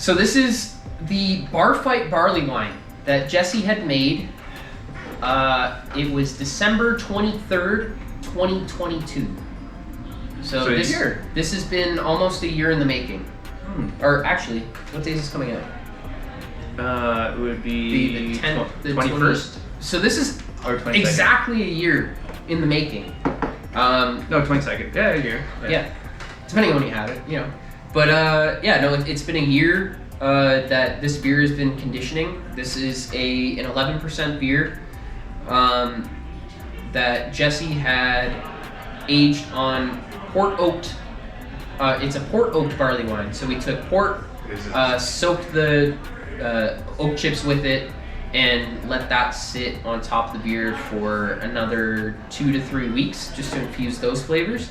So this is the Bar Fight barley wine that Jesse had made. It was December 23rd, 2022. So this has been almost a year in the making. Or actually, what day is this coming out? It would be the 10th, the 21st. So this is Or 22nd. exactly a year in the making. No, 22nd. Yeah, a year. Yeah. Depending on when you have it, you know. But it's been a year that this beer has been conditioning. This is an 11% beer that Jesse had aged on port oaked. It's a port oaked barley wine. So we took port, soaked the oak chips with it, and let that sit on top of the beer for another 2 to 3 weeks just to infuse those flavors.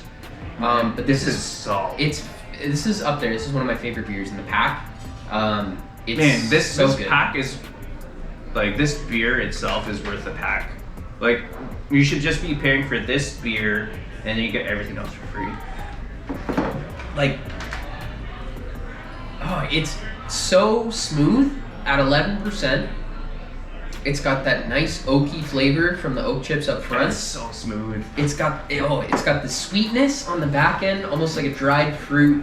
But this is solid. This is up there. This is one of my favorite beers in the pack. This pack is like, this beer itself is worth the pack. Like, you should just be paying for this beer and then you get everything else for free. Like, it's so smooth at 11%. It's got that nice oaky flavor from the oak chips up front. It's so smooth. It's got the sweetness on the back end, almost like a dried fruit,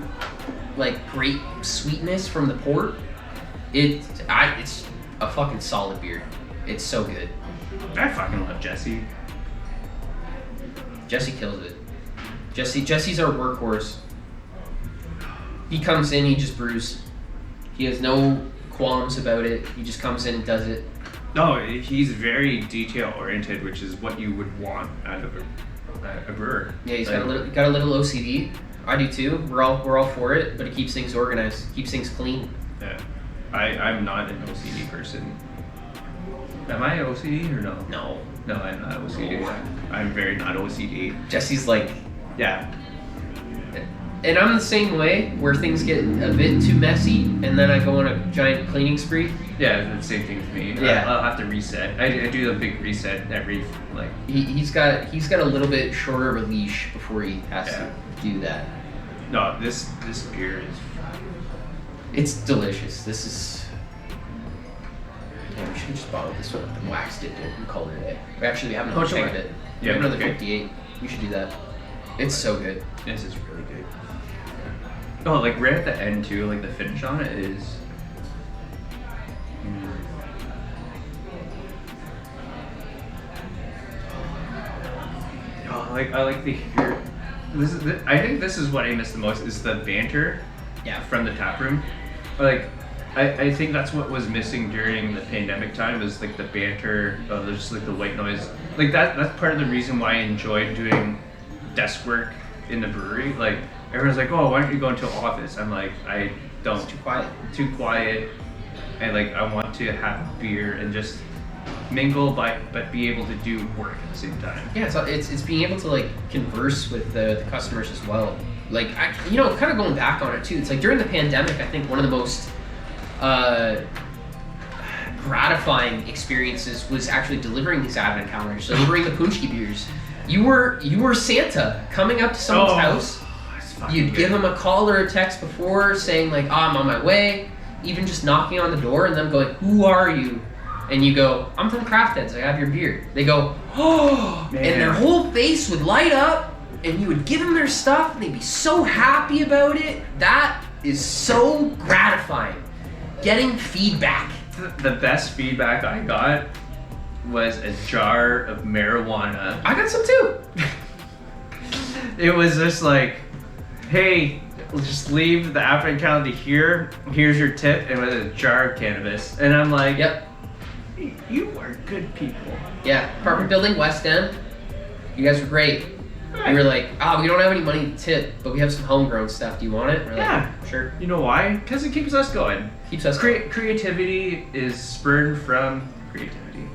like grape sweetness from the port. It's a fucking solid beer. It's so good. I fucking love Jesse. Jesse kills it. Jesse's our workhorse. He comes in, he just brews. He has no qualms about it. He just comes in and does it. No, he's very detail oriented, which is what you would want out of a brewer. Yeah, he's got a little OCD. I do too. We're all for it, but it keeps things organized, keeps things clean. Yeah, I'm not an OCD person. Am I OCD or no? No, I'm not OCD. No. I'm very not OCD. Jesse's like, yeah. And I'm the same way, where things get a bit too messy, and then I go on a giant cleaning spree. Yeah, the same thing with me. Yeah. I'll have to reset. I do the big reset every, like... He's got a little bit shorter of a leash before he has to do that. No, this beer is... It's delicious. This is... Yeah, we should just bottle this one up and wax dipped it and call it a day. We haven't Oh, checked sure. it. Yeah, We have another okay. 58. We should do that. It's so good. This is really good. Oh, like right at the end too, like the finish on it is... Oh, I like the hear. I think this is what I miss the most is the banter. Yeah. From the taproom. Like, I think that's what was missing during the pandemic time, was like the banter of just like the white noise. Like that's part of the reason why I enjoyed doing desk work in the brewery. Like, everyone's like, oh, why don't you go into an office? I'm like, I don't. It's too quiet. Too quiet. And like, I want to have beer and just mingle, but be able to do work at the same time. Yeah, it's being able to like converse with the customers as well. Like, kind of going back on it too. It's like during the pandemic, I think one of the most gratifying experiences was actually delivering these advent calendars, delivering the Paczki beers. You were Santa coming up to someone's house. You'd give them a call or a text before saying like, I'm on my way. Even just knocking on the door and them going, who are you? And you go, I'm from Craft Heads, I have your beer. They go, oh, man. And their whole face would light up, and you would give them their stuff, and they'd be so happy about it. That is so gratifying. Getting feedback. The best feedback I got was a jar of marijuana. I got some too. It was just like, hey, just leave the advent calendar here. Here's your tip, and with a jar of cannabis. And I'm like, Yep. You are good people. Yeah, apartment building, West End. You guys were great. You were like, we don't have any money to tip, but we have some homegrown stuff. Do you want it? We're Yeah. Like, sure. You know why? Because it keeps us going. Keeps us Creativity is spurned from creativity.